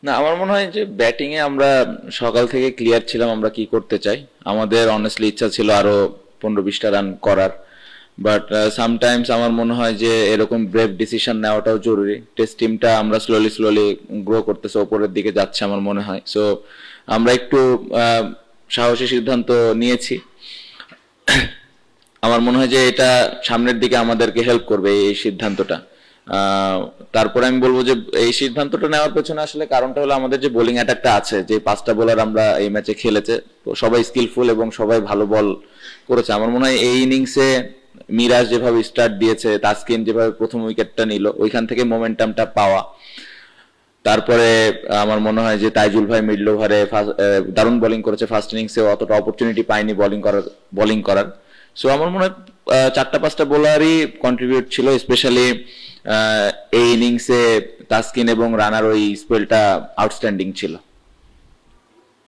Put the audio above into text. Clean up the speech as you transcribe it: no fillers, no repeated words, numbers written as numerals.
না, আমার মনে হয় যে ব্যাটিং এ আমরা সকাল থেকে ক্লিয়ার ছিলাম আমরা কি করতে চাই। আমাদের অনেস্টলি ইচ্ছা ছিল আরো 15-20টা রান করার, বাট সামটাইমস আমার মনে হয় যে এরকম ব্রেভ ডিসিশন নেওয়াটাও জরুরি। টেস্ট টিমটা আমরা স্লোলি স্লোলি গ্রো করতেছে, ওপরের দিকে যাচ্ছে আমার মনে হয়। সো আমরা একটু সাহসী সিদ্ধান্ত নিয়েছি। আমার মনে হয় যে এটা সামনের দিকে আমাদেরকে হেল্প করবে এই সিদ্ধান্তটা। তারপরে আমি বলবো যে এই সিদ্ধান্তটা নেওয়ার পেছনে আসলে কারণটা হলো আমাদের যে বোলিং অ্যাটাকটা আছে, যে 5টা বোলার আমরা এই ম্যাচে খেলেছে সবাই স্কিলফুল এবং সবাই ভালো বল করেছে। আমার মনে হয় এই ইনিংসে মিরাজ যেভাবে স্টার্ট দিয়েছে, তাসকিন যেভাবে প্রথম উইকেটটা নিল, ওইখান থেকে মোমেন্টামটা পাওয়া। তারপরে আমার মনে হয় যে তাইজুল ভাই মিডল ওভারে দারুণ বোলিং করেছে, ফার্স্ট ইনিংসে অতটা অপরচুনিটি পায়নি বোলিং করার। সো আমার মনে হয় 4-5টা বোলারই কন্ট্রিবিউট ছিল, স্পেশালি এই ইনিংসে তাসকিন এবং রানার ওই স্পেলটা আউটস্ট্যান্ডিং ছিল।